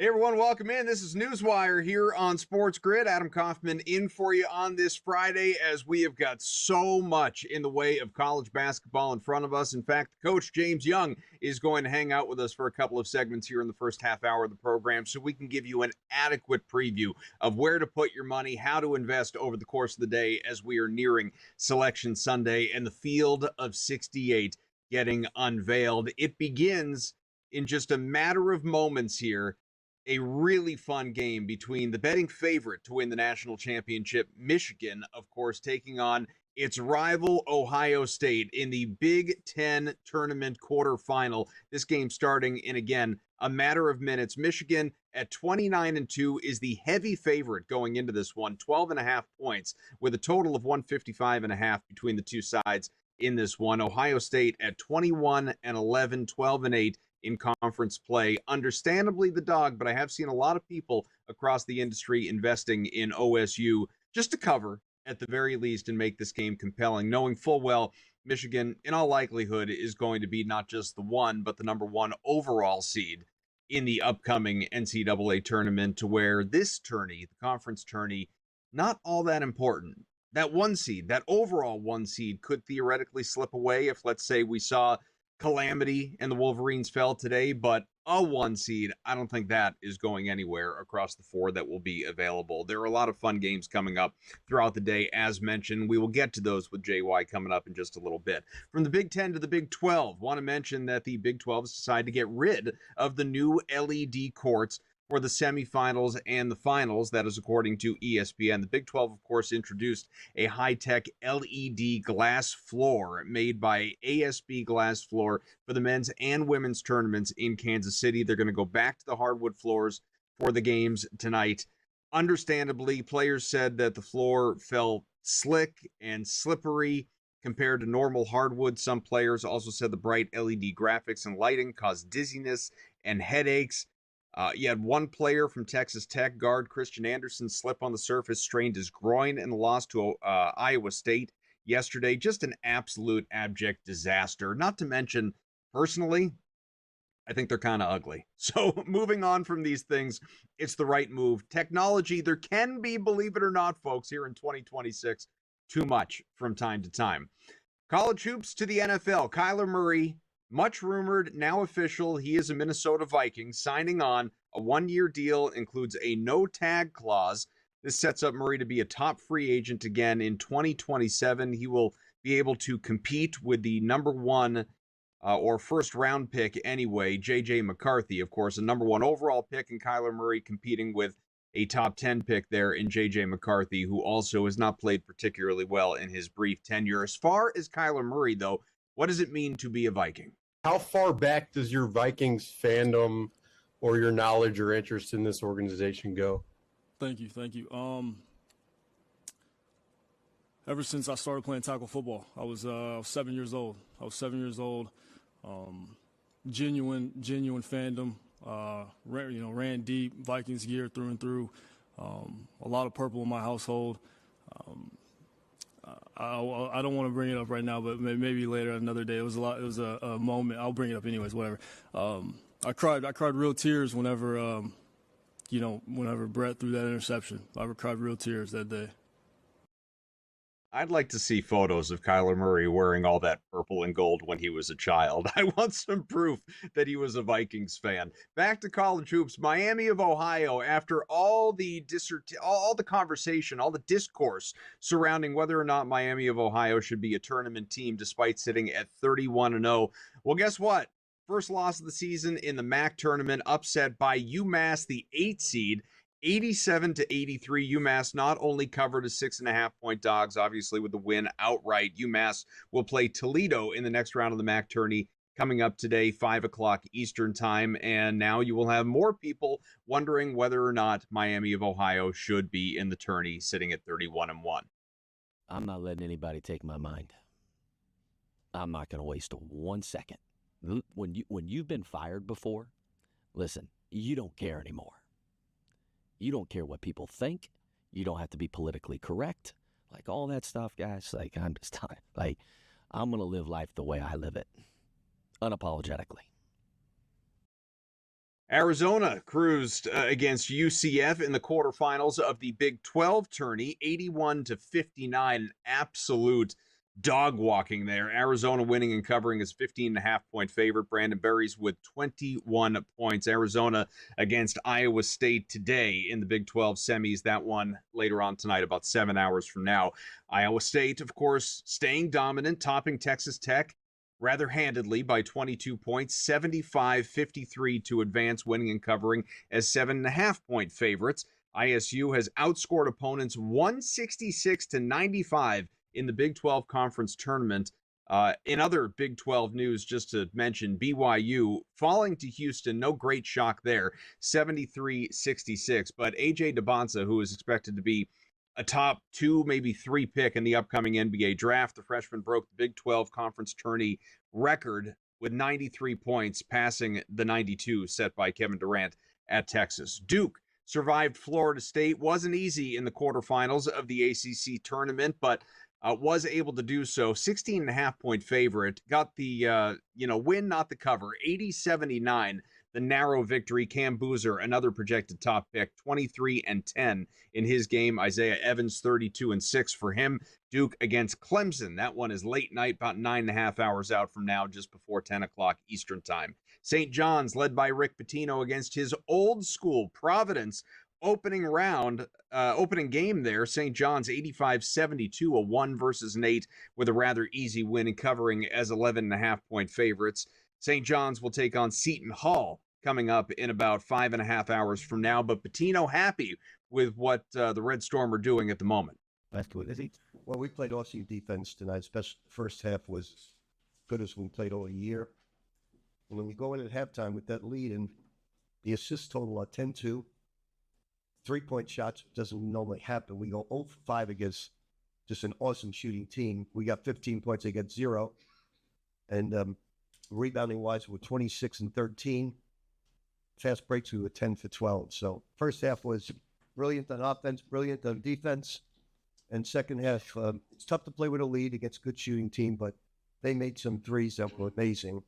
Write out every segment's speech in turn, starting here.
Hey everyone, welcome in. This is NewsWire here on SportsGrid. Adam Kaufman in for you on this Friday as we have got so much in the way of college basketball in front of us. In fact, Coach James Young is going to hang out with us for a couple of segments here in the first half hour of the program so we can give you an adequate preview of where to put your money, how to invest over the course of the day as we are nearing Selection Sunday and the field of 68 getting unveiled. It begins in just a matter of moments here. A really fun game between the betting favorite to win the national championship, Michigan, of course, taking on its rival, Ohio State, in the Big Ten tournament quarterfinal. This game starting in, again, a matter of minutes. Michigan at 29-2 is the heavy favorite going into this one, 12.5 points, with a total of 155.5 between the two sides in this one. Ohio State at 21-11, 12-8. In conference play. Understandably the dog, but I have seen a lot of people across the industry investing in OSU just to cover at the very least and make this game compelling, knowing full well Michigan in all likelihood is going to be not just the one, but the number one overall seed in the upcoming NCAA tournament, to where this tourney, the conference tourney, not all that important. That one seed, that overall one seed could theoretically slip away if, let's say, we saw calamity and the Wolverines fell today, but a one seed, I don't think that is going anywhere across the four that will be available. There are a lot of fun games coming up throughout the day, as mentioned. We will get to those with JY coming up in just a little bit. From the Big 10 to the Big 12, want to mention that the Big 12 has decided to get rid of the new LED courts for the semifinals and the finals. That is according to ESPN. The Big 12, of course, introduced a high-tech LED glass floor made by ASB Glass Floor for the men's and women's tournaments in Kansas City. They're going to go back to the hardwood floors for the games tonight. Understandably, players said that the floor felt slick and slippery compared to normal hardwood. Some players also said the bright LED graphics and lighting caused dizziness and headaches. You had one player from Texas Tech, guard Christian Anderson, slip on the surface, strained his groin in the loss to Iowa State yesterday. Just an absolute abject disaster. Not to mention, personally, I think they're kind of ugly. So moving on from these things, it's the right move. Technology, there can be, believe it or not, folks, here in 2026, too much from time to time. College hoops to the NFL. Kyler Murray, much rumored, now official, he is a Minnesota Viking, signing on a one-year deal, includes a no-tag clause. This sets up Murray to be a top free agent again in 2027. He will be able to compete with the number one or first-round pick anyway, J.J. McCarthy, of course, a number one overall pick, and Kyler Murray competing with a top 10 pick there in J.J. McCarthy, who also has not played particularly well in his brief tenure. As far as Kyler Murray, though, what does it mean to be a Viking? How far back does your Vikings fandom or your knowledge or interest in this organization go? Thank you. Ever since I started playing tackle football, I was 7 years old. Genuine fandom. Ran deep, Vikings gear through and through. A lot of purple in my household. I don't want to bring it up right now, but maybe later another day. It was a moment. I'll bring it up anyways. Whatever. I cried real tears whenever Brett threw that interception. I cried real tears that day. I'd like to see photos of Kyler Murray wearing all that purple and gold when he was a child. I want some proof that he was a Vikings fan. Back to college hoops. Miami of Ohio, after all the conversation, all the discourse surrounding whether or not Miami of Ohio should be a tournament team despite sitting at 31-0. Well, guess what? First loss of the season in the MAC tournament, upset by UMass, the 8 seed. 87-83, UMass not only covered as 6.5-point dogs, obviously with the win outright. UMass will play Toledo in the next round of the MAC tourney coming up today, 5 o'clock Eastern time. And now you will have more people wondering whether or not Miami of Ohio should be in the tourney, sitting at 31-1. I'm not letting anybody take my mind. I'm not going to waste 1 second. When you've been fired before, listen, you don't care anymore. You don't care what people think. You don't have to be politically correct. Like all that stuff, guys. Like I'm going to live life the way I live it. Unapologetically. Arizona cruised against UCF in the quarterfinals of the Big 12 tourney, 81-59, absolute dog walking there. Arizona winning and covering as 15.5-point favorite. Brandon Berries with 21 points. Arizona against Iowa State today in the Big 12 semis. That one later on tonight, about 7 hours from now. Iowa State, of course, staying dominant, topping Texas Tech rather handedly by 22 points, 75-53 to advance, winning and covering as 7.5-point favorites. ISU has outscored opponents 166-95 in the Big 12 Conference Tournament. In other Big 12 news, just to mention, BYU falling to Houston, no great shock there, 73-66. But A.J. DeBonsa, who is expected to be a top 2, maybe 3 pick in the upcoming NBA draft, the freshman broke the Big 12 Conference Tourney record with 93 points, passing the 92 set by Kevin Durant at Texas. Duke survived Florida State. Wasn't easy in the quarterfinals of the ACC tournament, but was able to do so. 16.5-point favorite. Got the win, not the cover. 80-79, the narrow victory. Cam Boozer, another projected top pick, 23-10 in his game. Isaiah Evans, 32-6 for him. Duke against Clemson. That one is late night, about 9.5 hours out from now, just before 10 o'clock Eastern time. St. John's, led by Rick Pitino, against his old school Providence. Opening game there, St. John's 85-72, a 1 versus an 8 with a rather easy win and covering as 11.5-point favorites. St. John's will take on Seton Hall coming up in about 5.5 hours from now, but Pitino happy with what the Red Storm are doing at the moment. That's good. Well, we played awesome defense tonight, especially the first half was good as we played all year. And when we go in at halftime with that lead and the assist total at 10-2, 3-point shots doesn't normally happen. We go 0 for 5 against just an awesome shooting team. We got 15 points, they got 0. And rebounding-wise, we're 26-13. Fast breaks, we were 10 for 12. So first half was brilliant on offense, brilliant on defense. And second half, it's tough to play with a lead against a good shooting team, but they made some threes that were amazing.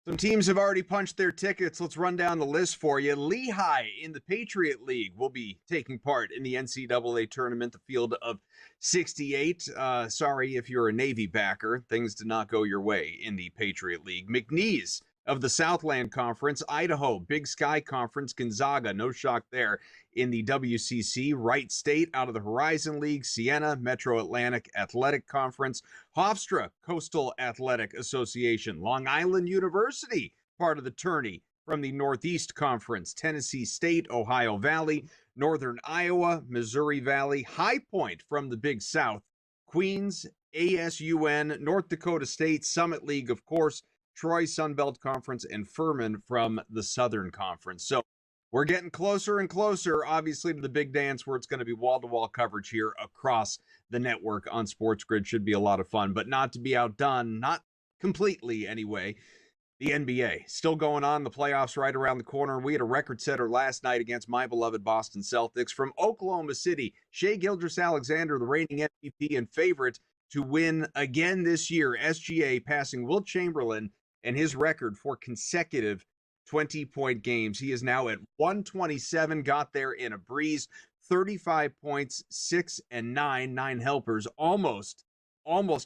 Some teams have already punched their tickets. Let's run down the list for you. Lehigh in the Patriot League will be taking part in the NCAA tournament, the field of 68. Sorry if you're a Navy backer. Things did not go your way in the Patriot League. McNeese of the Southland Conference, Idaho, Big Sky Conference, Gonzaga, no shock there in the WCC, Wright State out of the Horizon League, Siena, Metro Atlantic Athletic Conference, Hofstra, Coastal Athletic Association, Long Island University, part of the tourney from the Northeast Conference, Tennessee State, Ohio Valley, Northern Iowa, Missouri Valley, High Point from the Big South, Queens, ASUN, North Dakota State, Summit League, of course, Troy Sunbelt Conference, and Furman from the Southern Conference. So we're getting closer and closer, obviously, to the big dance where it's going to be wall-to-wall coverage here across the network on SportsGrid. Should be a lot of fun, but not to be outdone, not completely anyway. The NBA still going on, the playoffs right around the corner. We had a record setter last night against my beloved Boston Celtics from Oklahoma City. Shai Gilgeous-Alexander, the reigning MVP and favorite to win again this year. SGA passing Wilt Chamberlain and his record for consecutive 20-point games. He is now at 127, got there in a breeze, 35 points, 6 and 9 helpers, almost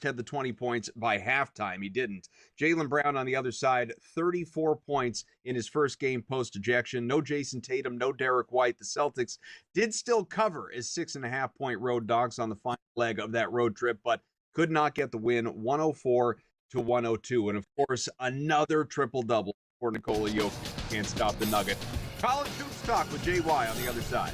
had the 20 points by halftime. He didn't. Jaylen Brown on the other side, 34 points in his first game post-ejection. No Jason Tatum, no Derek White. The Celtics did still cover as 6.5-point road dogs on the final leg of that road trip, but could not get the win, 104-102. And of course, another triple-double for Nikola Jokic. Can't stop the Nugget. College Hoops Talk with JY on the other side.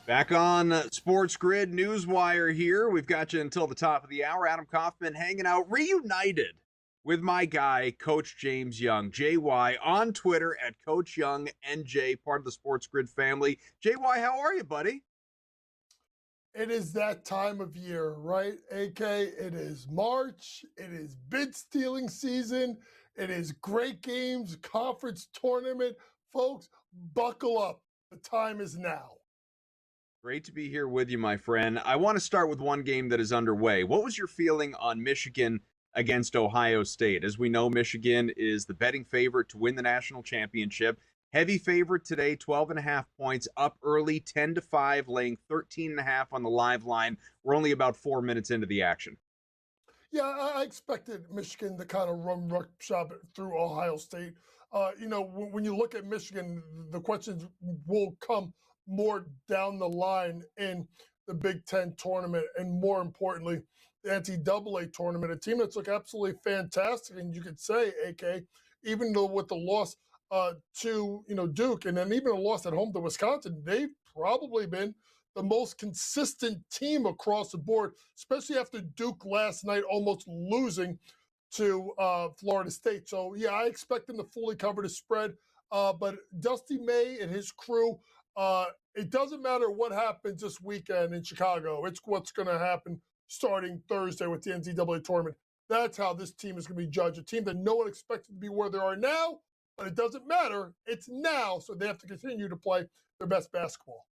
Back on SportsGrid, NewsWire here. We've got you until the top of the hour. Adam Kaufman hanging out, reunited with my guy, Coach James Young. JY on Twitter at Coach Young NJ, part of the SportsGrid family. JY, how are you, buddy? It is that time of year, right? AK, it is March. It is bid stealing season. It is great games, conference tournament. Folks, buckle up. The time is now. Great to be here with you, my friend. I want to start with one game that is underway. What was your feeling on Michigan against Ohio State? As we know, Michigan is the betting favorite to win the national championship. Heavy favorite today, 12.5 points, up early, 10-5, laying 13.5 on the live line. We're only about 4 minutes into the action. Yeah, I expected Michigan to kind of run roughshod through Ohio State. When you look at Michigan, the questions will come more down the line in the Big Ten tournament, and more importantly, the NCAA tournament. A team that's looked absolutely fantastic, and you could say, AK, even though with the loss to Duke, and then even a loss at home to Wisconsin, they've probably been the most consistent team across the board, especially after Duke last night almost losing to Florida State. So, yeah, I expect them to fully cover the spread. But Dusty May and his crew, it doesn't matter what happens this weekend in Chicago. It's what's going to happen starting Thursday with the NCAA tournament. That's how this team is going to be judged. A team that no one expected to be where they are now, but it doesn't matter. It's now, so they have to continue to play their best basketball.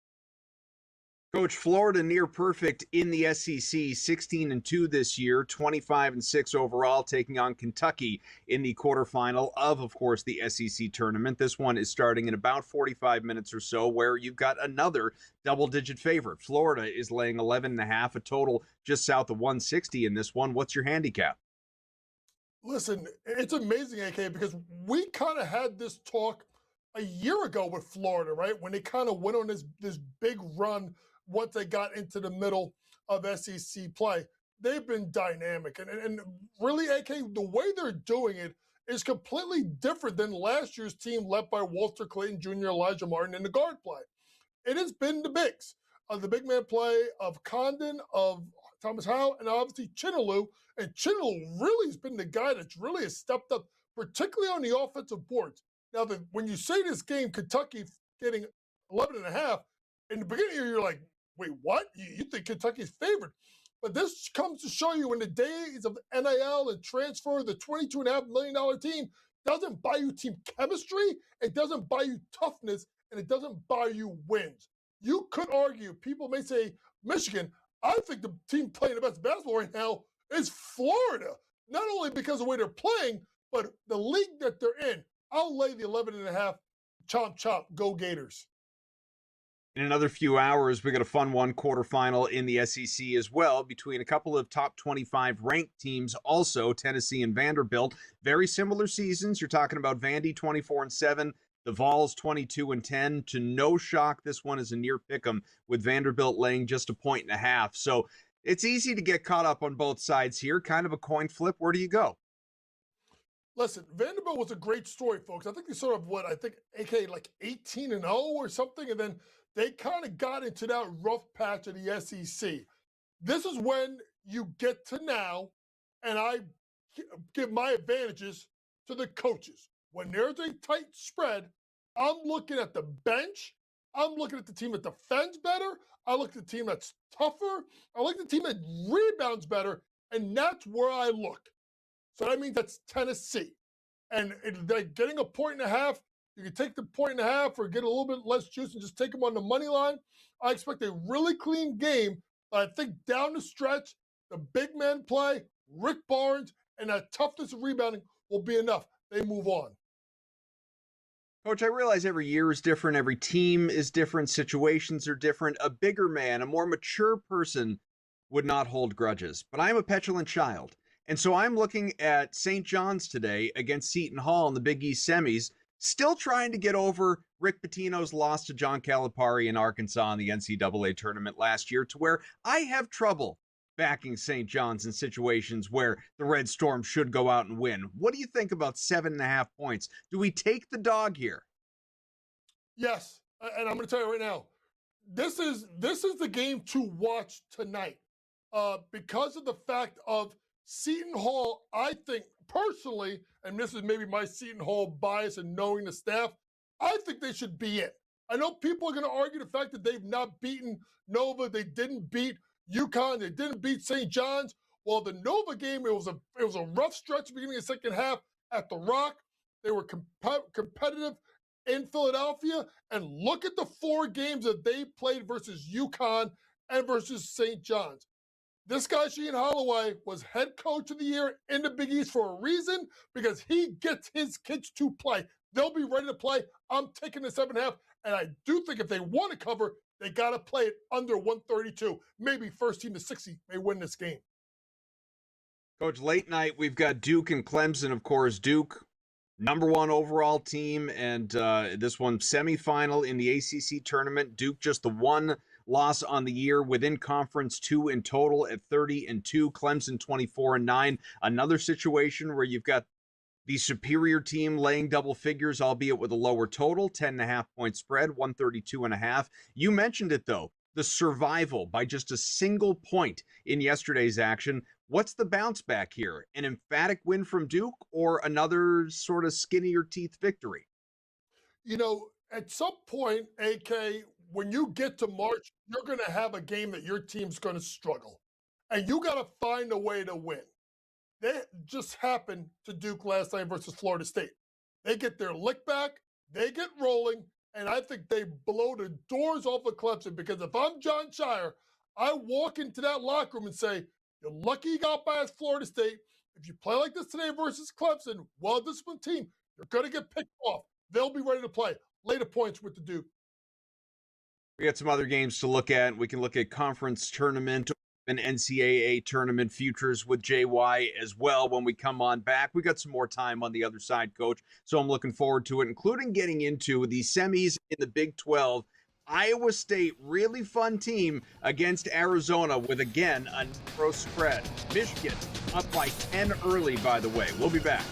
Coach, Florida near perfect in the SEC, 16-2 this year, 25-6 overall, taking on Kentucky in the quarterfinal of course, the SEC tournament. This one is starting in about 45 minutes or so, where you've got another double-digit favorite. Florida is laying 11.5, a total just south of 160 in this one. What's your handicap? Listen, it's amazing, AK, because we kind of had this talk a year ago with Florida, right? When they kind of went on this big run once they got into the middle of SEC play. They've been dynamic. And really, AK, the way they're doing it is completely different than last year's team led by Walter Clayton Jr., Elijah Martin, and the guard play. It has been the bigs, the big man play of Condon, of Thomas Howell, and obviously Chinaloo. And Chinaloo really has been the guy that's really has stepped up, particularly on the offensive boards. Now, when you say this game, Kentucky getting 11.5, in the beginning of the year, you're like, wait, what? You think Kentucky's favored? But this comes to show you in the days of NIL and transfer, the $22.5 million team doesn't buy you team chemistry, it doesn't buy you toughness, and it doesn't buy you wins. You could argue, people may say, Michigan, I think the team playing the best basketball right now is Florida. Not only because of the way they're playing, but the league that they're in. I'll lay the 11.5, chomp, chomp, go Gators. In another few hours, we got a fun one quarterfinal in the SEC as well between a couple of top 25 ranked teams, also Tennessee and Vanderbilt. Very similar seasons. You're talking about Vandy 24-7, the Vols 22-10. To no shock, this one is a near pick'em with Vanderbilt laying just 1.5 points. So it's easy to get caught up on both sides here. Kind of a coin flip. Where do you go? Listen, Vanderbilt was a great story, folks. I think they sort of AK like 18-0 or something, and then they kind of got into that rough patch of the SEC. This is when you get to now, and I give my advantages to the coaches. When there's a tight spread, I'm looking at the bench. I'm looking at the team that defends better. I look at the team that's tougher. I look at the team that rebounds better, and that's where I look. So that means that's Tennessee. And getting 1.5 points, you can take the 1.5 or get a little bit less juice and just take them on the money line. I expect a really clean game, but I think down the stretch, the big man play, Rick Barnes, and that toughness of rebounding will be enough. They move on. Coach, I realize every year is different. Every team is different. Situations are different. A bigger man, a more mature person would not hold grudges, but I'm a petulant child. And so I'm looking at St. John's today against Seton Hall in the Big East semis, still trying to get over Rick Pitino's loss to John Calipari in Arkansas in the NCAA tournament last year, to where I have trouble backing St. John's in situations where the Red Storm should go out and win. What do you think about 7.5 points? Do we take the dog here? Yes, and I'm going to tell you right now, this is the game to watch tonight, because of the fact of Seton Hall. I think personally, and this is maybe my Seton Hall bias and knowing the staff, I think they should be in. I know people are going to argue the fact that they've not beaten Nova, they didn't beat UConn, they didn't beat St. John's. Well, the Nova game, it was a rough stretch beginning of the second half at the Rock. They were competitive in Philadelphia, and look at the 4 games that they played versus UConn and versus St. John's. This guy, Sheen Holloway, was head coach of the year in the Big East for a reason, because he gets his kids to play. They'll be ready to play. I'm taking the 7.5, and I do think if they want to cover, they got to play it under 132. Maybe first team to 60 may win this game. Coach, late night, we've got Duke and Clemson, of course. Duke, #1 overall team, and this one semifinal in the ACC tournament. Duke just the 1 loss on the year, within conference 2 in total at 30-2. Clemson 24-9. Another situation where you've got the superior team laying double figures, albeit with a lower total, 10.5 point spread, 132.5. You mentioned it though, the survival by just a single point in yesterday's action. What's the bounce back here? An emphatic win from Duke or another sort of skinnier teeth victory? You know, at some point, AK, when you get to March, you're going to have a game that your team's going to struggle. And you got to find a way to win. That just happened to Duke last night versus Florida State. They get their lick back, they get rolling, and I think they blow the doors off of Clemson, because if I'm John Shire, I walk into that locker room and say, you're lucky you got by as Florida State. If you play like this today versus Clemson, well-disciplined team, you're going to get picked off. They'll be ready to play. Lay the points with the Duke. We got some other games to look at. We can look at conference tournament and NCAA tournament futures with JY as well when we come on back. We got some more time on the other side, Coach, so I'm looking forward to it, including getting into the semis in the Big 12. Iowa State, really fun team against Arizona with, again, a narrow spread. Michigan up by 10 early, by the way. We'll be back.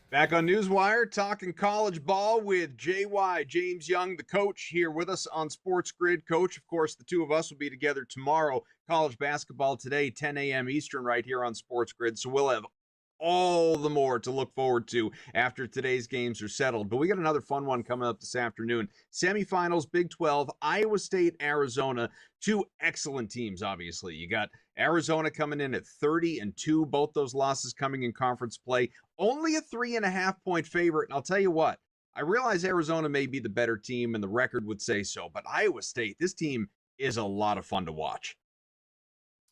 Back on NewsWire, talking college ball with JY, James Young, the coach, here with us on Sports Grid. Coach, of course, the two of us will be together tomorrow. College basketball today, 10 a.m. Eastern, right here on Sports Grid. So we'll have all the more to look forward to after today's games are settled. But we got another fun one coming up this afternoon. Semifinals, Big 12, Iowa State, Arizona. Two excellent teams, obviously. You got Arizona coming in at 30-2, both those losses coming in conference play. Only a 3.5-point favorite. And I'll tell you what, I realize Arizona may be the better team, and the record would say so. But Iowa State, this team is a lot of fun to watch.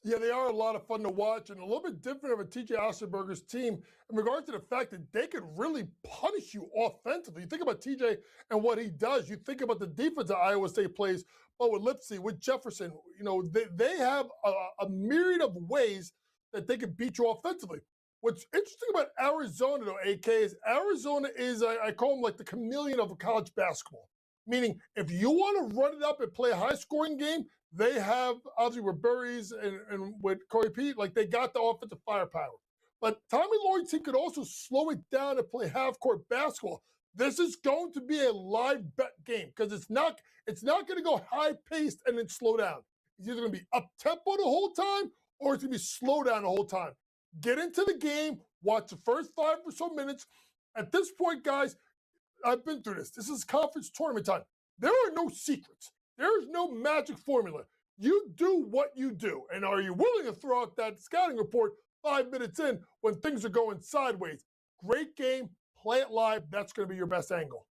Yeah, they are a lot of fun to watch and a little bit different of a TJ Ossenberger's team in regard to the fact that they could really punish you offensively. You think about TJ and what he does. You think about the defense that Iowa State plays, but with Lipsy, with Jefferson, they have a myriad of ways that they can beat you offensively. What's interesting about Arizona, though, AK, is Arizona is, I call them like the chameleon of college basketball. Meaning, if you want to run it up and play a high-scoring game, they have, obviously, with Burries and with Corey Pete, like they got the offensive firepower. But Tommy Lloyd's team could also slow it down and play half-court basketball. This is going to be a live bet game because it's not going to go high-paced and then slow down. It's either going to be up-tempo the whole time or it's going to be slow down the whole time. Get into the game, watch the first 5 or so minutes. At this point, guys, I've been through this. This is conference tournament time. There are no secrets. There is no magic formula. You do what you do. And are you willing to throw out that scouting report 5 minutes in when things are going sideways? Great game. Play it live. That's going to be your best angle.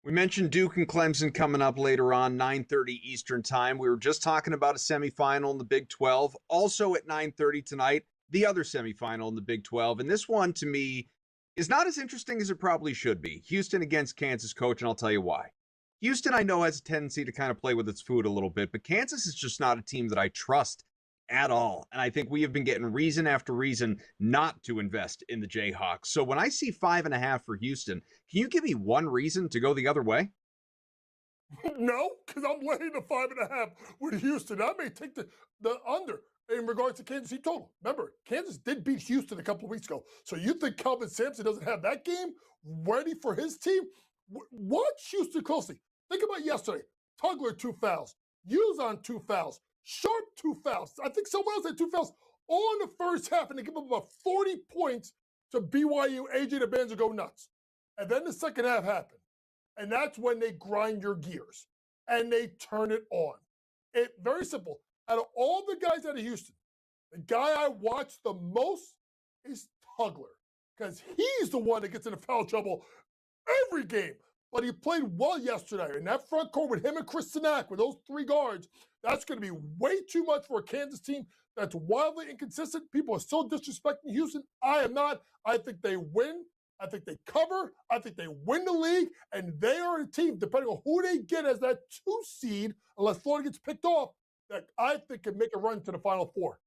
We mentioned Duke and Clemson coming up later on, 9:30 Eastern time. We were just talking about a semifinal in the Big 12. Also at 9:30 tonight, the other semifinal in the Big 12. And this one, to me, is not as interesting as it probably should be. Houston against Kansas, Coach, and I'll tell you why. Houston, I know, has a tendency to kind of play with its food a little bit, but Kansas is just not a team that I trust at all. And I think we have been getting reason after reason not to invest in the Jayhawks. So when I see 5.5 for Houston, can you give me one reason to go the other way? No, because I'm laying the 5.5 with Houston. I may take the under in regards to Kansas City total. Remember, Kansas did beat Houston a couple of weeks ago. So you think Kelvin Sampson doesn't have that game ready for his team? Watch Houston closely. Think about yesterday. Tugler, 2 fouls. Uzon, 2 fouls. Sharp, 2 fouls. I think someone else had 2 fouls all in the first half, and they give up about 40 points to BYU. AJ DeBanza go nuts. And then the second half happened. And that's when they grind your gears and they turn it on. Very simple. Out of all the guys out of Houston, the guy I watch the most is Tugler because he's the one that gets into foul trouble every game. But he played well yesterday. And that front court with him and Chris Sinak, with those 3 guards, that's going to be way too much for a Kansas team that's wildly inconsistent. People are still disrespecting Houston. I am not. I think they win. I think they cover. I think they win the league. And they are a team, depending on who they get as that 2 seed, unless Florida gets picked off, that I think can make a run to the Final Four.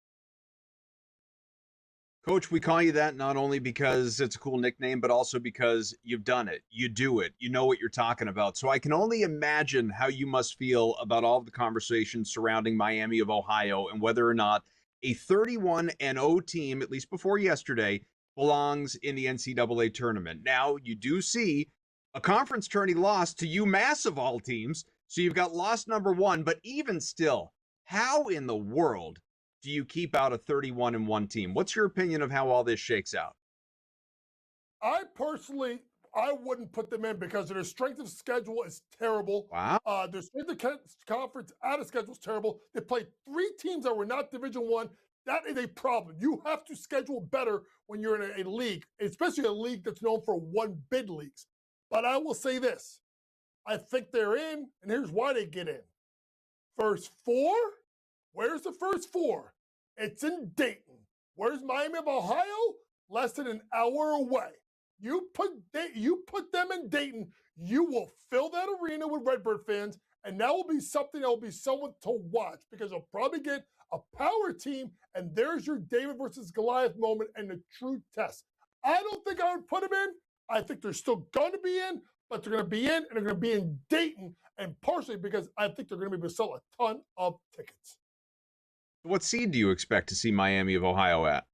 Coach, we call you that not only because it's a cool nickname, but also because you've done it. You do it. You know what you're talking about. So I can only imagine how you must feel about all of the conversations surrounding Miami of Ohio and whether or not a 31-0 team, at least before yesterday, belongs in the NCAA tournament. Now, you do see a conference tourney loss to UMass of all teams. So you've got loss number 1, but even still, how in the world do you keep out a 31-1 team? What's your opinion of how all this shakes out? I wouldn't put them in because their strength of schedule is terrible. Wow. Their strength of conference out of schedule is terrible. They played 3 teams that were not Division I. That is a problem. You have to schedule better when you're in a league, especially a league that's known for 1 bid leagues. But I will say this. I think they're in, and here's why they get in. First 4? Where's the first 4? It's in Dayton. Where's Miami of Ohio? Less than an hour away. You put them in Dayton, you will fill that arena with Redbird fans, and that will be something that will be someone to watch because you'll probably get a power team, and there's your David versus Goliath moment and the true test. I don't think I would put them in. I think they're still going to be in, but they're going to be in, and they're going to be in Dayton, and partially because I think they're going to be able to sell a ton of tickets. What seed do you expect to see Miami of Ohio at?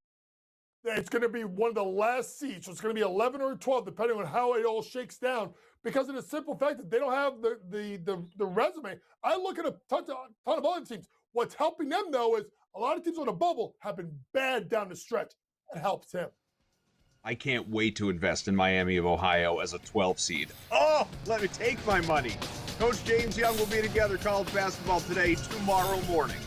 it's going to be one of the last seats. So it's going to be 11 or 12, depending on how it all shakes down, because of the simple fact that they don't have the resume. I look at a ton of other teams. What's helping them, though, is a lot of teams on the bubble have been bad down the stretch. It helps him. I can't wait to invest in Miami of Ohio as a 12 seed. Oh, let me take my money. Coach James Young will be together college basketball today, tomorrow morning.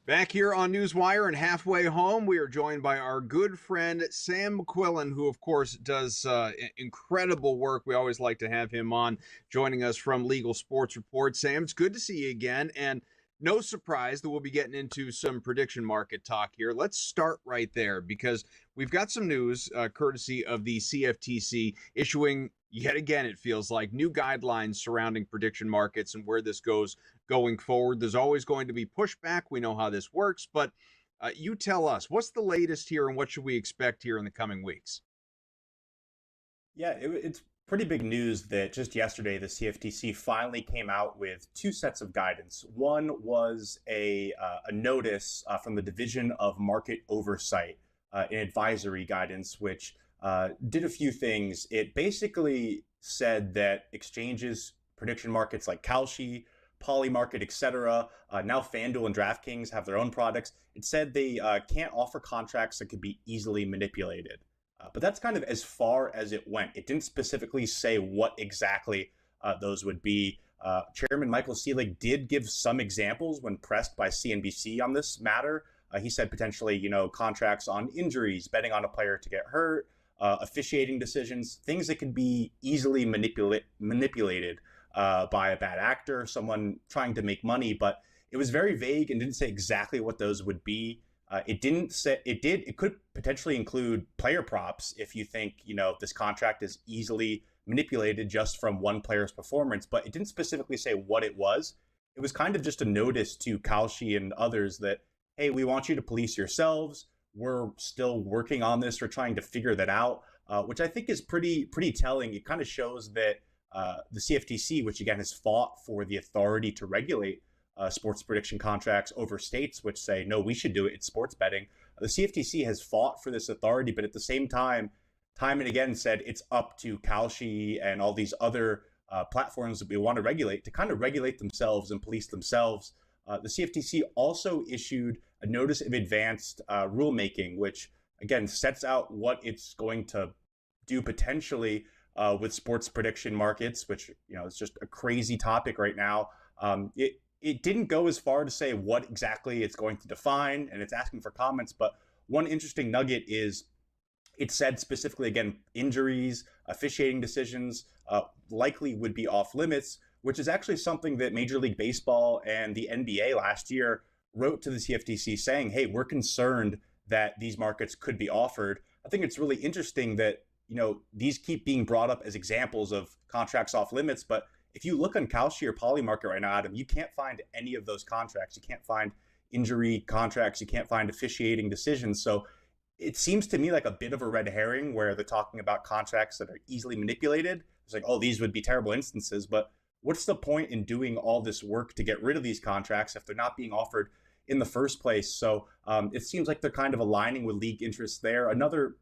Back here on NewsWire and halfway home, we are joined by our good friend Sam McQuillan, who, of course, does incredible work. We always like to have him on, joining us from Legal Sports Report. Sam, it's good to see you again, and no surprise that we'll be getting into some prediction market talk here. Let's start right there, because we've got some news courtesy of the CFTC issuing, yet again, it feels like, new guidelines surrounding prediction markets and where this goes going forward. There's always going to be pushback. We know how this works, but you tell us, what's the latest here and what should we expect here in the coming weeks? Yeah, it's pretty big news that just yesterday the CFTC finally came out with two sets of guidance. One was a notice from the Division of Market Oversight, an advisory guidance, which did a few things. It basically said that exchanges, prediction markets like Kalshi, Polymarket, etc. Now FanDuel and DraftKings have their own products. It said they can't offer contracts that could be easily manipulated. But that's kind of as far as it went. It didn't specifically say what exactly those would be. Chairman Michael Seelig did give some examples when pressed by CNBC on this matter. He said potentially, contracts on injuries, betting on a player to get hurt, officiating decisions, things that could be easily manipulated by a bad actor, someone trying to make money. But it was very vague and didn't say exactly what those would be. It could potentially include player props if you think, this contract is easily manipulated just from one player's performance, but it didn't specifically say what it was. It was kind of just a notice to Kalshi and others that, hey, we want you to police yourselves. We're still working on this. We're trying to figure that out, which I think is pretty telling. It kind of shows that the CFTC, which again has fought for the authority to regulate sports prediction contracts over states which say, no, we should do it. It's sports betting. The CFTC has fought for this authority, but at the same time and again said it's up to Kalshi and all these other platforms that we want to regulate to kind of regulate themselves and police themselves. The CFTC also issued a notice of advanced rulemaking, which again sets out what it's going to do potentially with sports prediction markets, which is just a crazy topic right now. It didn't go as far to say what exactly it's going to define, and it's asking for comments. But one interesting nugget is it said specifically, again, injuries, officiating decisions likely would be off limits, which is actually something that Major League Baseball and the NBA last year wrote to the CFTC saying, hey, we're concerned that these markets could be offered. I think it's really interesting that, these keep being brought up as examples of contracts off limits, but if you look on Kalshi or Polymarket right now, Adam, you can't find any of those contracts. You can't find injury contracts. You can't find officiating decisions. So it seems to me like a bit of a red herring where they're talking about contracts that are easily manipulated. It's like, oh, these would be terrible instances. But what's the point in doing all this work to get rid of these contracts if they're not being offered in the first place? So it seems like they're kind of aligning with league interests there. Another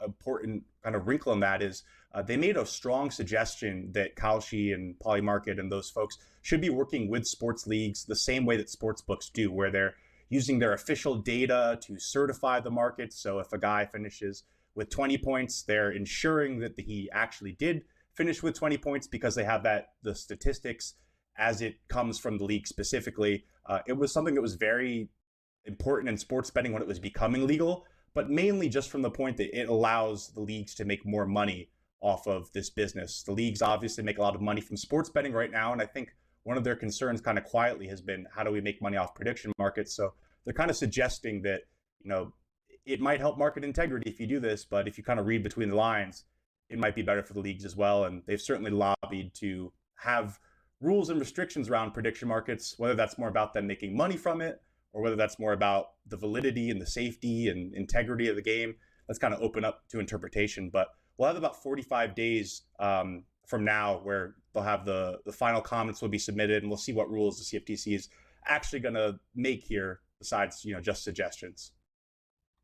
important kind of wrinkle in that is they made a strong suggestion that Kalshi and Polymarket and those folks should be working with sports leagues the same way that sports books do, where they're using their official data to certify the market. So if a guy finishes with 20 points, they're ensuring that he actually did finish with 20 points because they have the statistics as it comes from the league specifically. It was something that was very important in sports betting when it was becoming legal, but mainly just from the point that it allows the leagues to make more money off of this business. The leagues obviously make a lot of money from sports betting right now, and I think one of their concerns kind of quietly has been, how do we make money off prediction markets? So they're kind of suggesting that, it might help market integrity if you do this, but if you kind of read between the lines, it might be better for the leagues as well. And they've certainly lobbied to have rules and restrictions around prediction markets, whether that's more about them making money from it or whether that's more about the validity and the safety and integrity of the game. That's kind of open up to interpretation. But we'll have about 45 days from now where they'll have the final comments will be submitted, and we'll see what rules the CFTC is actually going to make here besides, just suggestions.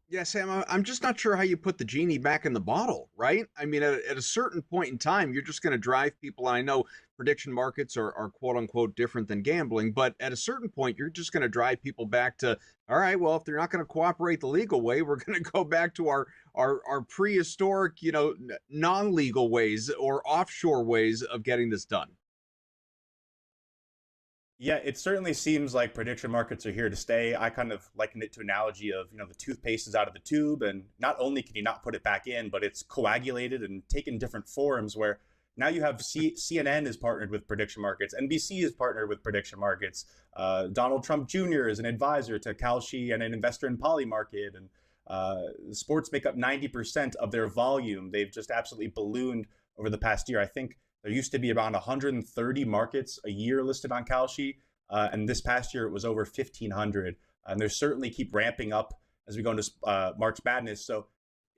Yeah, Sam, I'm just not sure how you put the genie back in the bottle, right? I mean, at a certain point in time, you're just going to drive people. And I know prediction markets are quote unquote different than gambling, but at a certain point, you're just going to drive people back to, all right, well, if they're not going to cooperate the legal way, we're going to go back to our prehistoric, non-legal ways or offshore ways of getting this done. Yeah, it certainly seems like prediction markets are here to stay. I kind of liken it to an analogy of, the toothpaste is out of the tube, and not only can you not put it back in, but it's coagulated and taken different forms where now you have CNN is partnered with prediction markets. NBC is partnered with prediction markets. Donald Trump Jr. is an advisor to Kalshi and an investor in Polymarket. And sports make up 90% of their volume. They've just absolutely ballooned over the past year. I think there used to be around 130 markets a year listed on Kalshi, and this past year it was over 1,500. And they certainly keep ramping up as we go into March Madness. So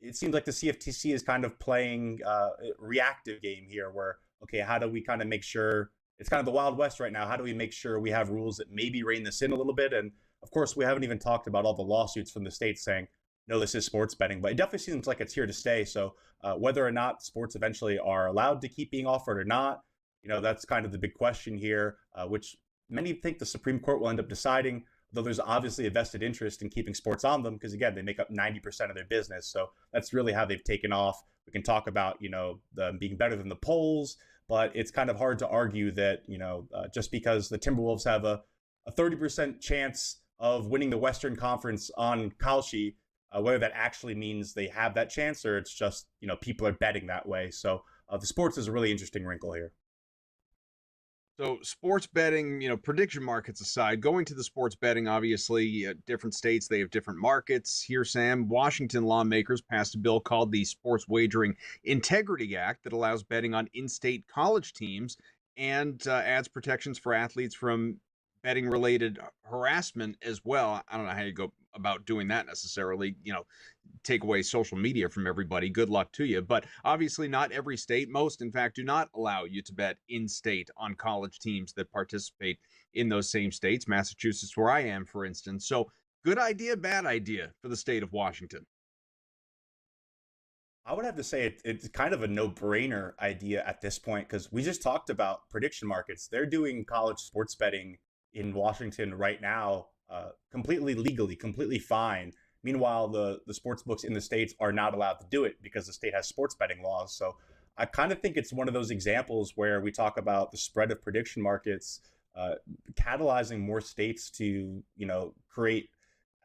it seems like the CFTC is kind of playing a reactive game here where, okay, how do we kind of make sure, it's kind of the Wild West right now, how do we make sure we have rules that maybe rein this in a little bit? And of course, we haven't even talked about all the lawsuits from the states saying, no, this is sports betting, but it definitely seems like it's here to stay. So whether or not sports eventually are allowed to keep being offered or not, that's kind of the big question here, which many think the Supreme Court will end up deciding, though there's obviously a vested interest in keeping sports on them because, again, they make up 90% of their business. So that's really how they've taken off. We can talk about, them being better than the polls, but it's kind of hard to argue that, just because the Timberwolves have a 30% chance of winning the Western Conference on Kalshi, whether that actually means they have that chance or it's just, people are betting that way. So the sports is a really interesting wrinkle here. So sports betting, prediction markets aside, going to the sports betting, obviously, different states, they have different markets. Here, Sam, Washington lawmakers passed a bill called the Sports Wagering Integrity Act that allows betting on in-state college teams and adds protections for athletes from betting-related harassment as well. I don't know how you go about doing that necessarily, take away social media from everybody. Good luck to you. But obviously not every state, most in fact, do not allow you to bet in state on college teams that participate in those same states. Massachusetts, where I am, for instance. So good idea, bad idea for the state of Washington. I would have to say it's kind of a no-brainer idea at this point, because we just talked about prediction markets. They're doing college sports betting in Washington right now, completely legally, completely fine. Meanwhile, the sports books in the states are not allowed to do it because the state has sports betting laws. So I kind of think it's one of those examples where we talk about the spread of prediction markets, catalyzing more states to, create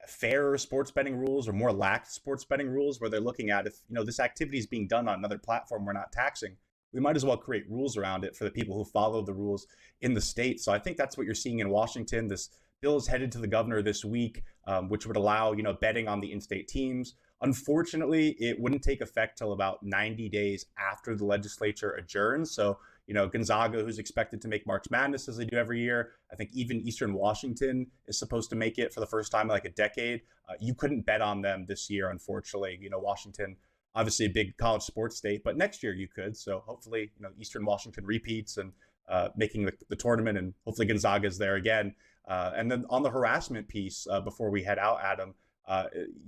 fairer sports betting rules or more lax sports betting rules, where they're looking at, if this activity is being done on another platform we're not taxing, we might as well create rules around it for the people who follow the rules in the state. So I think that's what you're seeing in Washington. This bill is headed to the governor this week, which would allow betting on the in-state teams. Unfortunately, it wouldn't take effect till about 90 days after the legislature adjourns. So Gonzaga, who's expected to make March Madness as they do every year. I think even Eastern Washington is supposed to make it for the first time in like a decade. You couldn't bet on them this year, unfortunately. Washington, obviously a big college sports state, but next year you could. So hopefully, Eastern Washington repeats and making the tournament, and hopefully Gonzaga is there again. And then on the harassment piece, before we head out, Adam,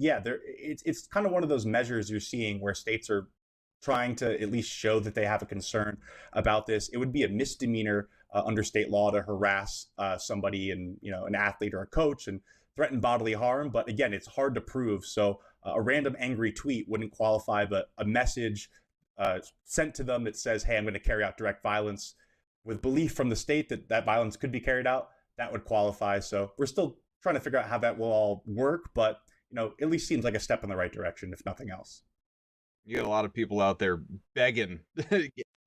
it's kind of one of those measures you're seeing where states are trying to at least show that they have a concern about this. It would be a misdemeanor under state law to harass somebody, and an athlete or a coach, and threaten bodily harm. But again, it's hard to prove. So a random angry tweet wouldn't qualify, but a message sent to them that says, hey, I'm going to carry out direct violence with belief from the state that violence could be carried out, that would qualify. So we're still trying to figure out how that will all work, but at least seems like a step in the right direction, if nothing else. You got a lot of people out there begging,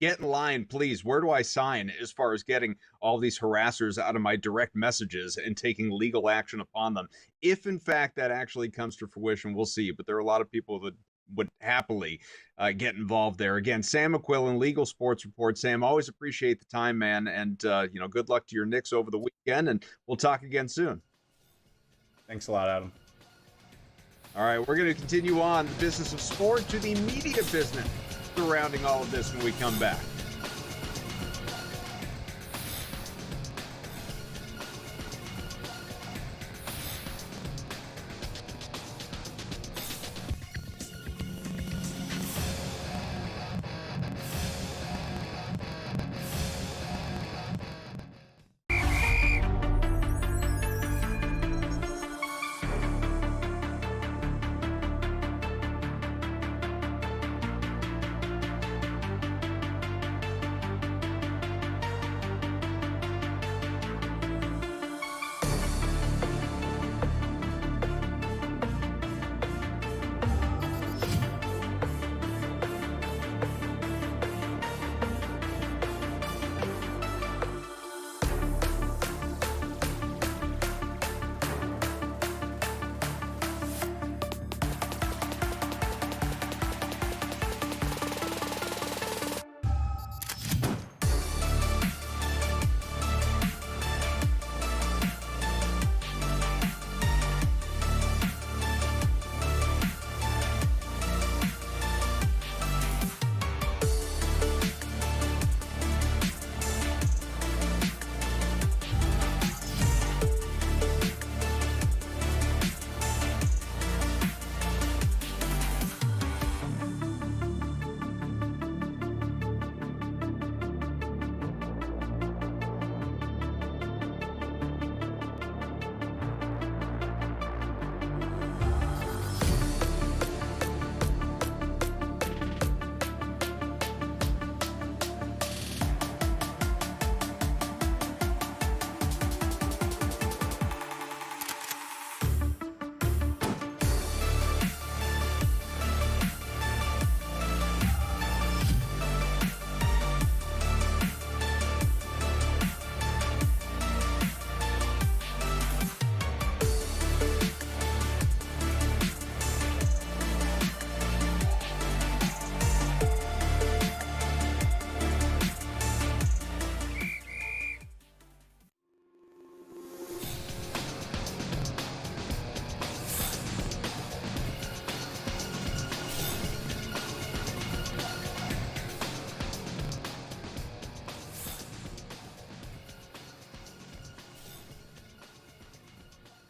get in line, please. Where do I sign, as far as getting all these harassers out of my direct messages and taking legal action upon them? If in fact that actually comes to fruition, we'll see. But there are a lot of people that would happily get involved there. Again, Sam McQuillan, Legal Sports Report. Sam, always appreciate the time, man. And, good luck to your Knicks over the weekend, and we'll talk again soon. Thanks a lot, Adam. All right, we're going to continue on the business of sport to the media business surrounding all of this when we come back.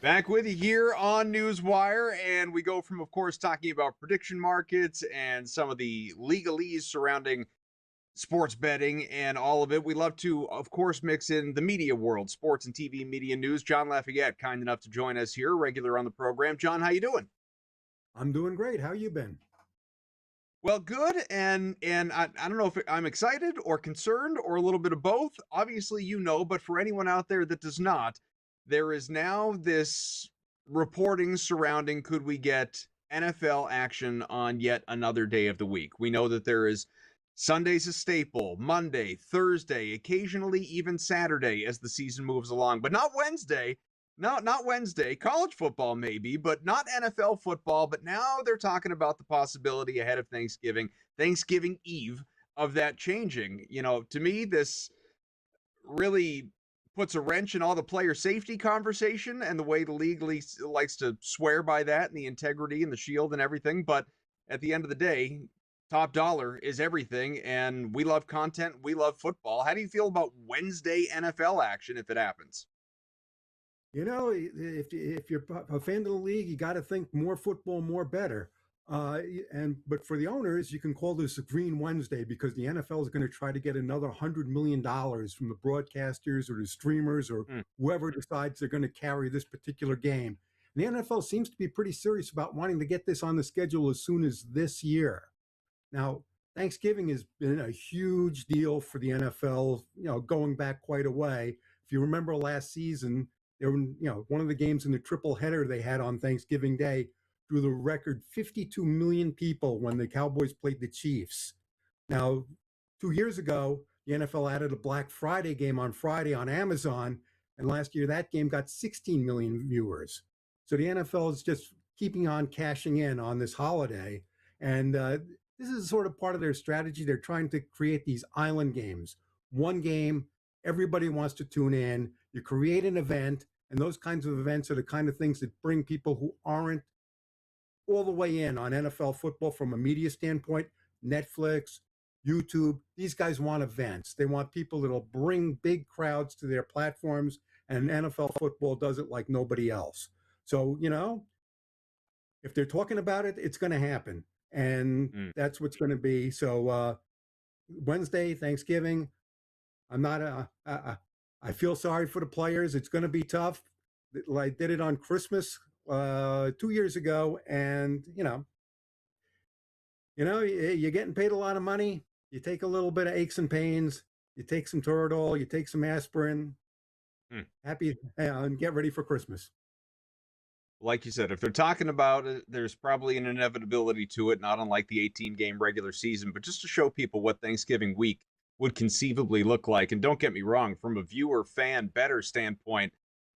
Back with you here on NewsWire, and we go from, of course, talking about prediction markets and some of the legalese surrounding sports betting and all of it. We love to, of course, mix in the media world, sports and TV media news. John Lafayette, kind enough to join us here, regular on the program. John, how you doing? I'm doing great. How you been? Well, good, and I don't know if I'm excited or concerned or a little bit of both. Obviously, you know, but for anyone out there that does not, there is now this reporting surrounding could we get NFL action on yet another day of the week. We know that there is Sunday's a staple, Monday, Thursday, occasionally even Saturday as the season moves along, but not Wednesday. No, not Wednesday. College football maybe, but not NFL football. But now they're talking about the possibility ahead of Thanksgiving Eve, of that changing. You know, to me, this really puts a wrench in all the player safety conversation and the way the league likes to swear by that and the integrity and the shield and everything. But at the end of the day, top dollar is everything. And we love content. We love football. How do you feel about Wednesday NFL action if it happens? You know, if you're a fan of the league, you got to think more football, more better. But for the owners, you can call this a Green Wednesday because the NFL is going to try to get another $100 million from the broadcasters or the streamers or whoever decides they're going to carry this particular game. And the NFL seems to be pretty serious about wanting to get this on the schedule as soon as this year. Now, Thanksgiving has been a huge deal for the NFL, going back quite a way. If you remember last season, there were, one of the games in the triple header they had on Thanksgiving Day drew the record 52 million people when the Cowboys played the Chiefs. Now, 2 years ago, the NFL added a Black Friday game on Friday on Amazon, and last year that game got 16 million viewers. So the NFL is just keeping on cashing in on this holiday, and this is sort of part of their strategy. They're trying to create these island games. One game, everybody wants to tune in. You create an event, and those kinds of events are the kind of things that bring people who aren't all the way in on NFL football from a media standpoint. Netflix, YouTube, these guys want events. They want people that'll bring big crowds to their platforms, and NFL football does it like nobody else. So, if they're talking about it, it's going to happen, and that's what's going to be. So Wednesday, Thanksgiving, I feel sorry for the players. It's going to be tough. I did it on Christmas 2 years ago, and you're getting paid a lot of money. You take a little bit of aches and pains. You take some Toradol. You take some aspirin. Happy and get ready for Christmas. Like you said, if they're talking about it, there's probably an inevitability to it, not unlike the 18-game regular season. But just to show people what Thanksgiving week would conceivably look like. And don't get me wrong, from a viewer, fan, bettor standpoint,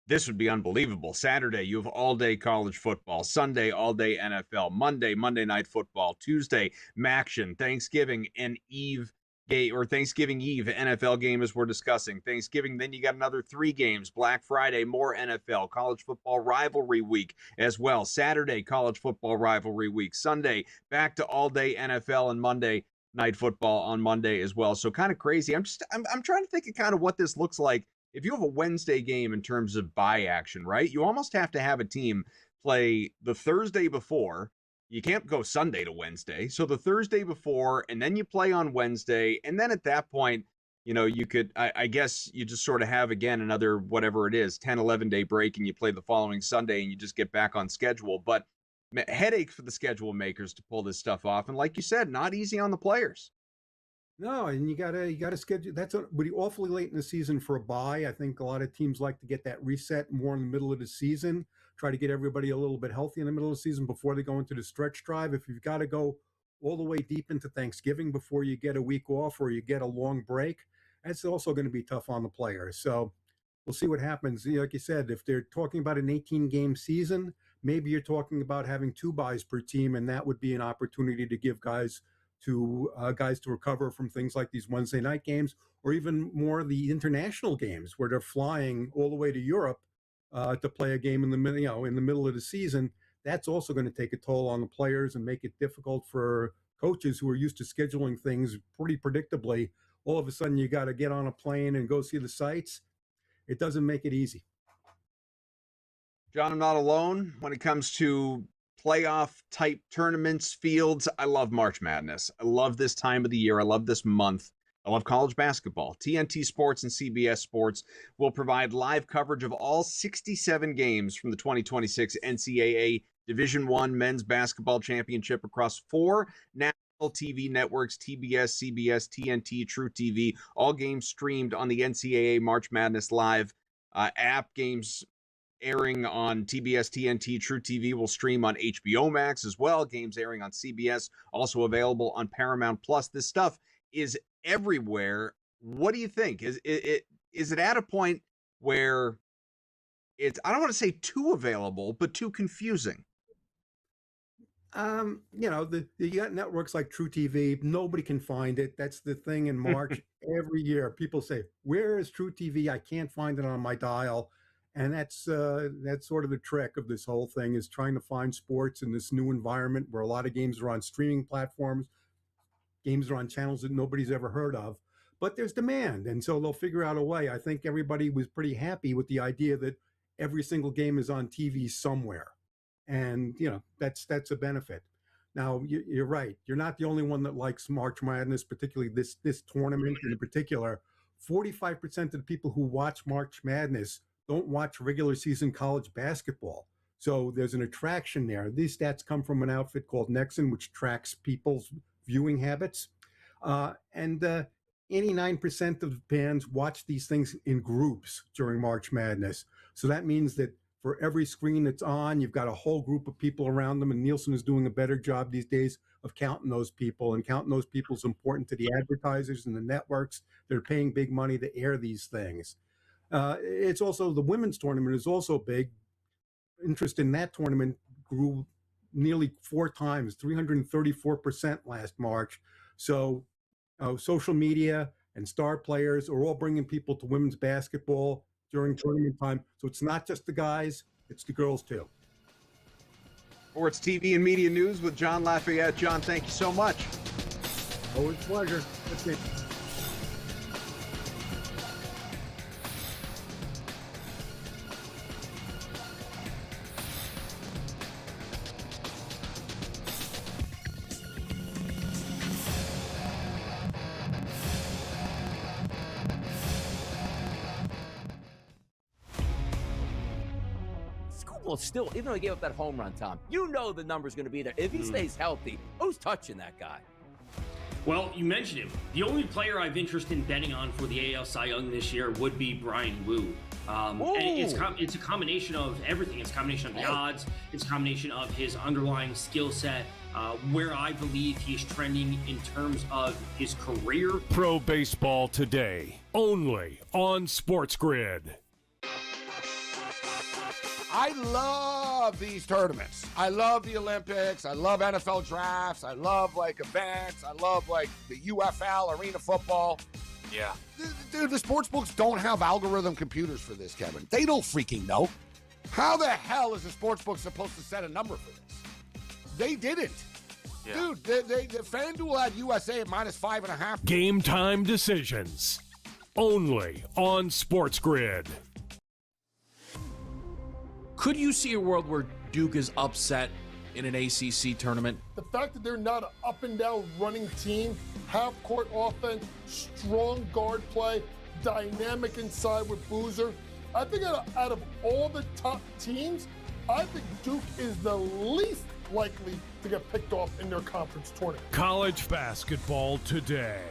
this would be unbelievable. Saturday, you have all-day college football. Sunday, all-day NFL. Monday, Monday Night Football. Tuesday, Maction. Thanksgiving, an Eve game, or Thanksgiving Eve NFL game as we're discussing. Thanksgiving, then you got another 3 games. Black Friday, more NFL. College football rivalry week as well. Saturday, college football rivalry week. Sunday, back to all-day NFL, and Monday Night Football on Monday as well. So kind of crazy. I'm trying to think of kind of what this looks like if you have a Wednesday game in terms of buy action, right? You almost have to have a team play the Thursday before. You can't go Sunday to Wednesday. So the Thursday before, and then you play on Wednesday. And then at that point, you could, I guess you just sort of have, again, another, whatever it is, 10, 11-day break, and you play the following Sunday and you just get back on schedule. But headache for the schedule makers to pull this stuff off. And like you said, not easy on the players. No, and you gotta schedule. Would be awfully late in the season for a bye. I think a lot of teams like to get that reset more in the middle of the season. Try to get everybody a little bit healthy in the middle of the season before they go into the stretch drive. If you've got to go all the way deep into Thanksgiving before you get a week off or you get a long break, that's also going to be tough on the players. So we'll see what happens. Like you said, if they're talking about an 18-game season, maybe you're talking about having 2 buys per team, and that would be an opportunity to give guys to recover from things like these Wednesday night games, or even more the international games where they're flying all the way to Europe to play a game in the middle of the season. That's also going to take a toll on the players and make it difficult for coaches who are used to scheduling things pretty predictably. All of a sudden, you got to get on a plane and go see the sights. It doesn't make it easy. John, I'm not alone when it comes to playoff type tournaments, fields. I love March Madness. I love this time of the year. I love this month. I love college basketball. TNT Sports and CBS Sports will provide live coverage of all 67 games from the 2026 NCAA Division I Men's Basketball Championship across 4 national TV networks: TBS, CBS, TNT, True TV. All games streamed on the NCAA March Madness Live app. Games airing on TBS, TNT, True TV will stream on HBO Max as well. Games airing on CBS, also available on Paramount Plus. This stuff is everywhere. What do you think? Is it at a point where it's, I don't want to say too available, but too confusing? You got networks like True TV. Nobody can find it. That's the thing in March. Every year, people say, "Where is True TV? I can't find it on my dial." And that's sort of the trick of this whole thing, is trying to find sports in this new environment where a lot of games are on streaming platforms, games are on channels that nobody's ever heard of, but there's demand, and so they'll figure out a way. I think everybody was pretty happy with the idea that every single game is on TV somewhere. And that's a benefit. Now you're right. You're not the only one that likes March Madness, particularly this tournament in particular. 45% of the people who watch March Madness don't watch regular season college basketball. So there's an attraction there. These stats come from an outfit called Nexon, which tracks people's viewing habits. And 89% of fans watch these things in groups during March Madness. So that means that for every screen that's on, you've got a whole group of people around them, and Nielsen is doing a better job these days of counting those people, and counting those people is important to the advertisers and the networks that are paying big money to air these things. It's also, the women's tournament is also big. Interest in that tournament grew nearly 4 times, 334% last March. So social media and star players are all bringing people to women's basketball during tournament time. So it's not just the guys, it's the girls too. Sports TV and Media News with John Lafayette. John, thank you so much. Always a pleasure. That's it. Well, still, even though he gave up that home run, Tom, the number's going to be there. If he stays healthy, who's touching that guy? Well, you mentioned him. The only player I've interest in betting on for the AL Cy Young this year would be Brian Wu. And it's a combination of everything. It's a combination of the odds. It's a combination of his underlying skill set, where I believe he's trending in terms of his career. Pro Baseball Today, only on SportsGrid. I love these tournaments. I love the Olympics. I love NFL drafts. I love events. I love the UFL, arena football. Yeah. Dude, the sports books don't have algorithm computers for this, Kevin. They don't freaking know. How the hell is the sports book supposed to set a number for this? They didn't. Yeah. Dude, the FanDuel had USA at -5.5. Game time decisions, only on SportsGrid. Could you see a world where Duke is upset in an ACC tournament? The fact that they're not an up-and-down running team, half-court offense, strong guard play, dynamic inside with Boozer, I think out of all the top teams, I think Duke is the least likely to get picked off in their conference tournament. College basketball today,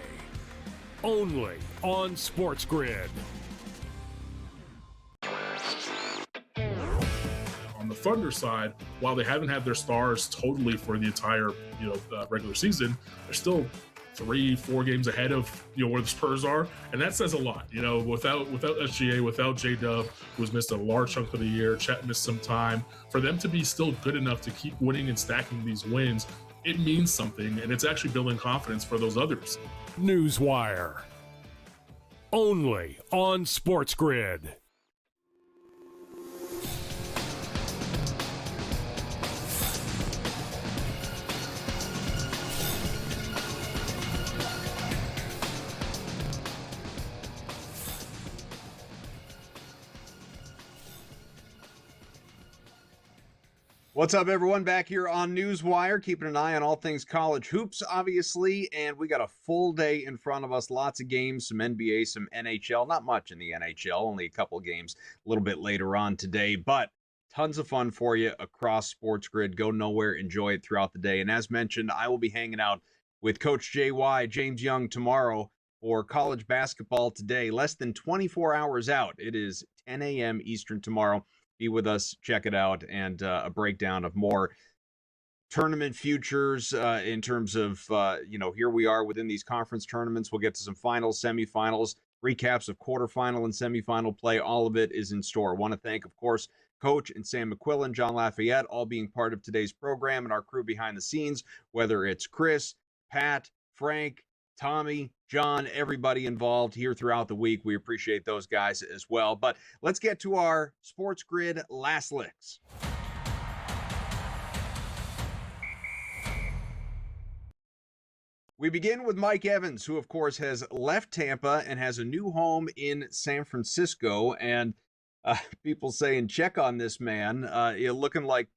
only on SportsGrid. On the Thunder side, while they haven't had their stars totally for the entire regular season, they're still 3-4 games ahead of where the Spurs are, and that says a lot. Without SGA, without J-Dub, who's missed a large chunk of the year, Chet missed some time, for them to be still good enough to keep winning and stacking these wins, it means something, and it's actually building confidence for those others. NewsWire, only on SportsGrid. What's up, everyone? Back here on NewsWire, keeping an eye on all things college hoops, obviously, and we got a full day in front of us. Lots of games, some NBA, some NHL. Not much in the NHL, only a couple of games a little bit later on today, but tons of fun for you across SportsGrid. Go nowhere, enjoy it throughout the day. And as mentioned, I will be hanging out with Coach JY, James Young, tomorrow for college basketball today. Less than 24 hours out. It is 10 a.m. Eastern tomorrow. Be with us, check it out, and a breakdown of more tournament futures in terms of, here we are within these conference tournaments. We'll get to some finals, semifinals, recaps of quarterfinal and semifinal play. All of it is in store. I want to thank, of course, Coach and Sam McQuillan, John Lafayette, all being part of today's program, and our crew behind the scenes, whether it's Chris, Pat, Frank, Tommy, John, everybody involved here throughout the week. We appreciate those guys as well. But let's get to our SportsGrid last licks. We begin with Mike Evans, who, of course, has left Tampa and has a new home in San Francisco. And people saying, check on this man. Looking like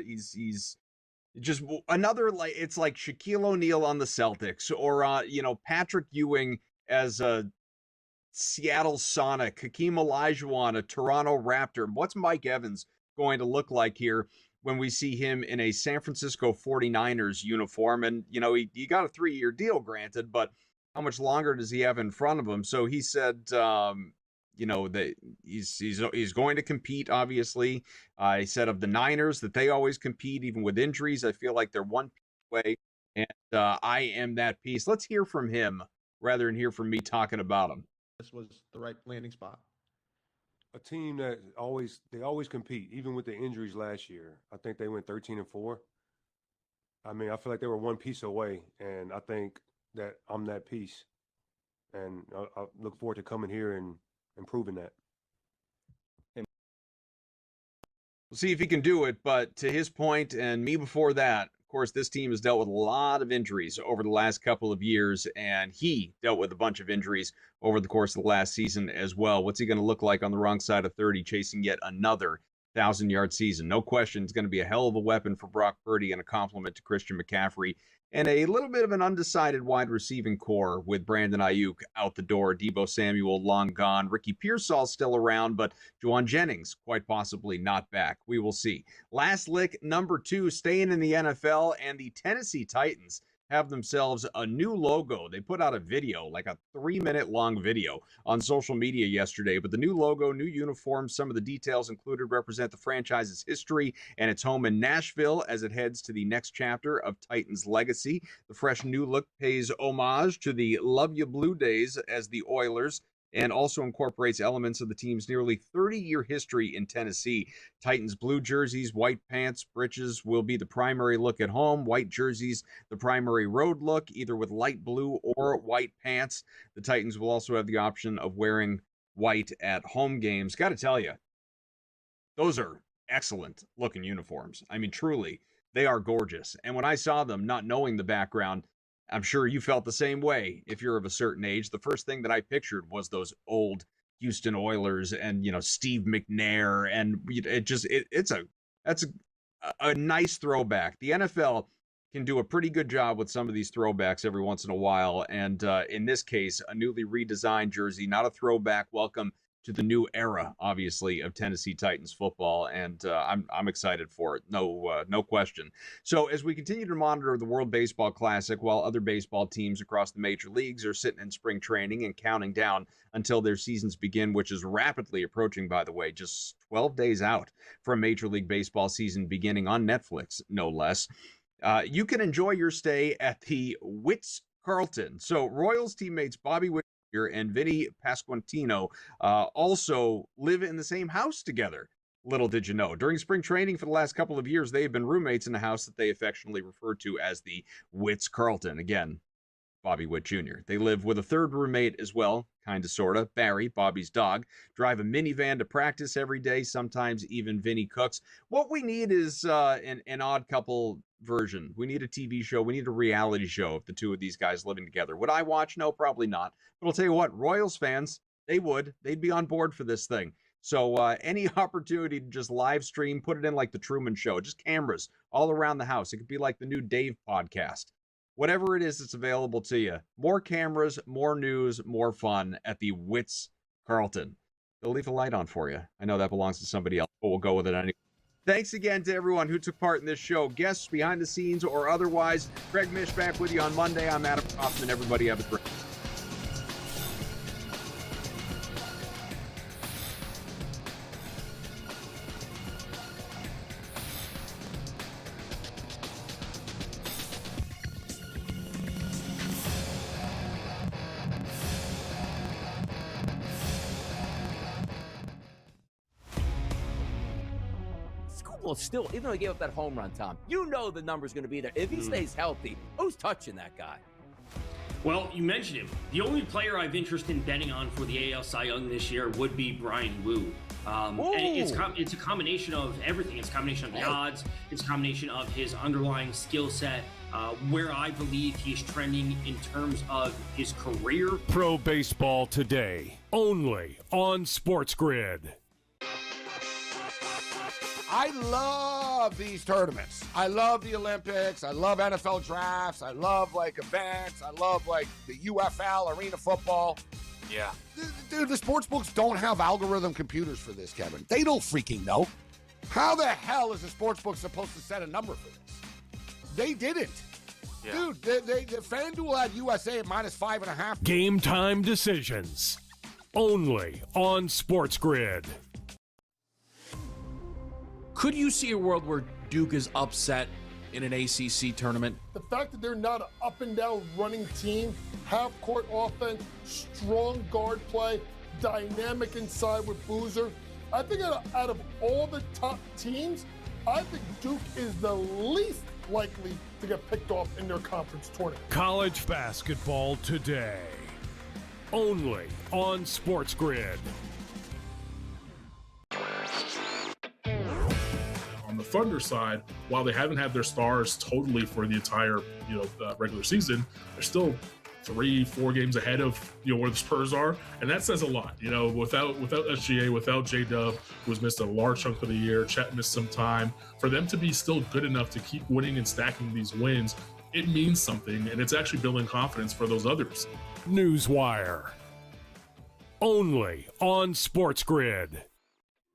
he's just another, like, it's like Shaquille O'Neal on the Celtics, or Patrick Ewing as a Seattle Sonic, Hakeem Olajuwon, a Toronto Raptor. What's Mike Evans going to look like here when we see him in a San Francisco 49ers uniform? And he got a 3-year deal, granted, but how much longer does he have in front of him? So he said that he's going to compete, obviously. He said of the Niners that they always compete, even with injuries. I feel like they're one piece away, and I am that piece. Let's hear from him rather than hear from me talking about him. This was the right landing spot. A team that always compete, even with the injuries last year. I think they went 13-4. I mean, I feel like they were one piece away, and I think that I'm that piece. And I look forward to coming here and improving that. We'll see if he can do it, but to his point, and me before that, of course, this team has dealt with a lot of injuries over the last couple of years, and he dealt with a bunch of injuries over the course of the last season as well. What's he going to look like on the wrong side of 30, chasing yet another 1,000-yard season? No question, it's going to be a hell of a weapon for Brock Purdy and a compliment to Christian McCaffrey, and a little bit of an undecided wide receiving core with Brandon Ayuk out the door, Deebo Samuel long gone, Ricky Pearsall still around, but Juwan Jennings quite possibly not back. We will see. Last lick, number 2, staying in the NFL, and the Tennessee Titans have themselves a new logo. They put out a video, like a 3-minute long video on social media yesterday, but the new logo, new uniforms, some of the details included represent the franchise's history and its home in Nashville as it heads to the next chapter of Titans' legacy. The fresh new look pays homage to the Love Ya Blue days as the Oilers, and also incorporates elements of the team's nearly 30-year history in Tennessee. Titans blue jerseys, white pants, breeches will be the primary look at home. White jerseys, the primary road look, either with light blue or white pants. The Titans will also have the option of wearing white at home games. Got to tell you, those are excellent looking uniforms. I mean, truly, they are gorgeous. And when I saw them, not knowing the background, I'm sure you felt the same way if you're of a certain age. The first thing that I pictured was those old Houston Oilers and, Steve McNair. And that's a nice throwback. The NFL can do a pretty good job with some of these throwbacks every once in a while. And in this case, a newly redesigned jersey, not a throwback. Welcome to the new era, obviously, of Tennessee Titans football, and I'm excited for it, no question. So as we continue to monitor the World Baseball Classic, while other baseball teams across the major leagues are sitting in spring training and counting down until their seasons begin, which is rapidly approaching, by the way, just 12 days out from Major League Baseball season beginning on Netflix, no less. You can enjoy your stay at the Ritz-Carlton. So Royals teammates Bobby Witt and Vinny Pasquantino also live in the same house together. Little did you know. During spring training for the last couple of years, they have been roommates in a house that they affectionately refer to as the Ritz-Carlton. Again, Bobby Witt Jr. They live with a third roommate as well, kind of, sort of, Barry, Bobby's dog. Drive a minivan to practice every day. Sometimes even Vinny cooks. What we need is an odd couple version. We need a TV show. We need a reality show of the two of these guys living together. Would I watch? No, probably not. But I'll tell you what, Royals fans, they would. They'd be on board for this thing. So any opportunity to just live stream, put it in like the Truman Show, just cameras all around the house. It could be like the new Dave podcast. Whatever it is that's available to you. More cameras, more news, more fun at the Ritz-Carlton. They'll leave a light on for you. I know that belongs to somebody else, but we'll go with it anyway. Thanks again to everyone who took part in this show, guests behind the scenes or otherwise. Craig Mish back with you on Monday. I'm Adam Kaufman. Everybody have a great Well, still, even though he gave up that home run, Tom, you know the number's going to be there. If he stays healthy, who's touching that guy? Well, you mentioned him. The only player I've interest in betting on for the AL Cy Young this year would be Brian Wu. And it's a combination of everything. It's a combination of the odds. It's a combination of his underlying skill set, where I believe he's trending in terms of his career. Pro Baseball Today, only on SportsGrid. I love these tournaments. I love the Olympics. I love NFL drafts. I love like events. I love like the UFL, arena football. Yeah. Dude, the sports books don't have algorithm computers for this, Kevin. They don't freaking know. How the hell is a sports book supposed to set a number for this? They didn't. Yeah. Dude, the FanDuel had USA at -5.5. Game time decisions, only on SportsGrid. Could you see a world where Duke is upset in an ACC tournament? The fact that they're not an up and down running team, half court offense, strong guard play, dynamic inside with Boozer. I think out of all the top teams, I think Duke is the least likely to get picked off in their conference tournament. College basketball today, only on SportsGrid. On the Thunder side, while they haven't had their stars totally for the entire regular season, they're still 3-4 games ahead of where the Spurs are, and that says a lot. Without SGA, without J-Dub, who's missed a large chunk of the year, Chet missed some time, for them to be still good enough to keep winning and stacking these wins, it means something, and it's actually building confidence for those others. NewsWire, only on SportsGrid.